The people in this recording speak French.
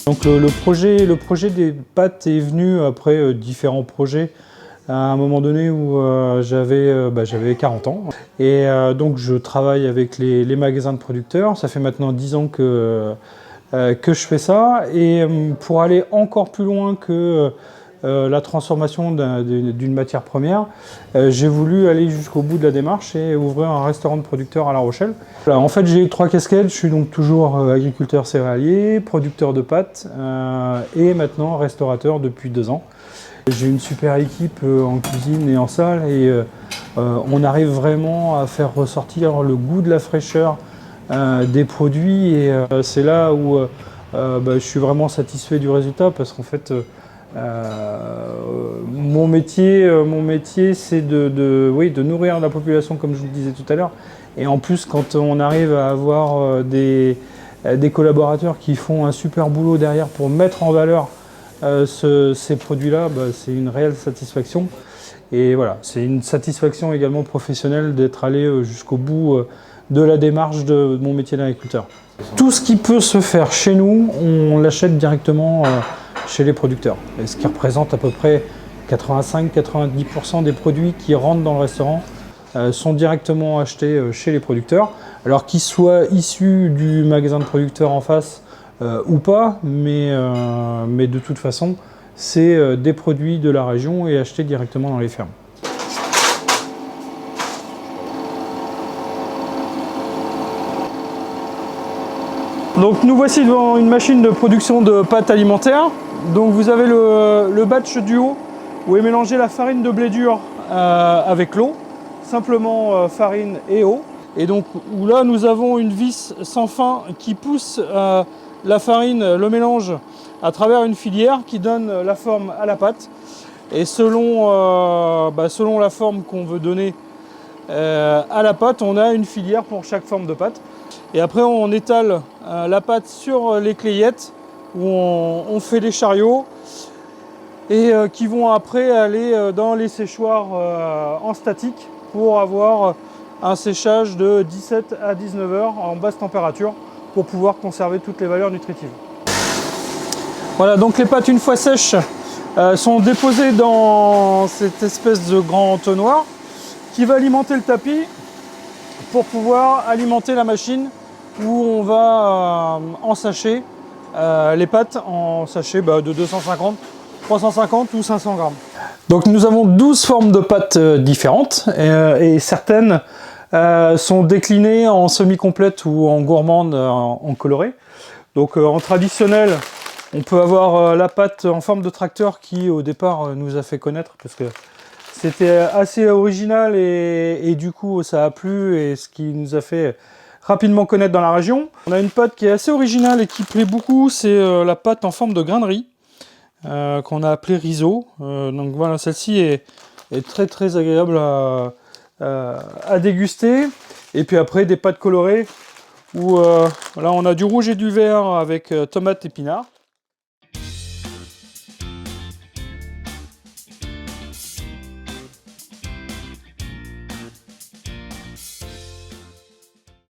Donc le projet des pâtes est venu après différents projets à un moment donné où j'avais 40 ans. Et donc je travaille avec les magasins de producteurs. Ça fait maintenant 10 ans que je fais ça. Et pour aller encore plus loin que la transformation d'une matière première, j'ai voulu aller jusqu'au bout de la démarche et ouvrir un restaurant de producteurs à La Rochelle. Voilà, en fait, j'ai eu 3 casquettes. Je suis donc toujours agriculteur céréalier, producteur de pâtes et maintenant restaurateur depuis 2 ans. J'ai une super équipe en cuisine et en salle et on arrive vraiment à faire ressortir le goût de la fraîcheur des produits et c'est là où je suis vraiment satisfait du résultat parce qu'en fait mon métier c'est de nourrir la population comme je vous le disais tout à l'heure et en plus quand on arrive à avoir des collaborateurs qui font un super boulot derrière pour mettre en valeur ces produits-là, c'est une réelle satisfaction. Et voilà, c'est une satisfaction également professionnelle d'être allé jusqu'au bout de la démarche de mon métier d'agriculteur. Tout ce qui peut se faire chez nous, on l'achète directement chez les producteurs. Et ce qui représente à peu près 85-90% des produits qui rentrent dans le restaurant sont directement achetés chez les producteurs. Alors qu'ils soient issus du magasin de producteurs en face, ou pas, mais de toute façon, c'est des produits de la région et achetés directement dans les fermes. Donc nous voici devant une machine de production de pâtes alimentaires. Donc vous avez le batch du haut où est mélangée la farine de blé dur avec l'eau, simplement farine et eau. Et donc où là nous avons une vis sans fin qui pousse la farine, le mélange à travers une filière qui donne la forme à la pâte. Et selon la forme qu'on veut donner à la pâte, on a une filière pour chaque forme de pâte. Et après on étale la pâte sur les clayettes où on fait les chariots et qui vont après aller dans les séchoirs en statique pour avoir un séchage de 17 à 19 heures en basse température pour pouvoir conserver toutes les valeurs nutritives. Voilà, donc les pâtes, une fois sèches, sont déposées dans cette espèce de grand entonnoir qui va alimenter le tapis pour pouvoir alimenter la machine où on va ensacher les pâtes en sachets de 250, 350 ou 500 grammes. Donc nous avons 12 formes de pâtes différentes et certaines sont déclinées en semi-complète ou en gourmande en coloré. Donc en traditionnel, on peut avoir la pâte en forme de tracteur qui au départ nous a fait connaître parce que c'était assez original et du coup ça a plu et ce qui nous a fait rapidement connaître dans la région. On a une pâte qui est assez originale et qui plaît beaucoup, c'est la pâte en forme de grain de riz qu'on a appelée Riso. Donc voilà, celle-ci est très très agréable à déguster. Et puis après des pâtes colorées où là on a du rouge et du vert avec tomates épinards.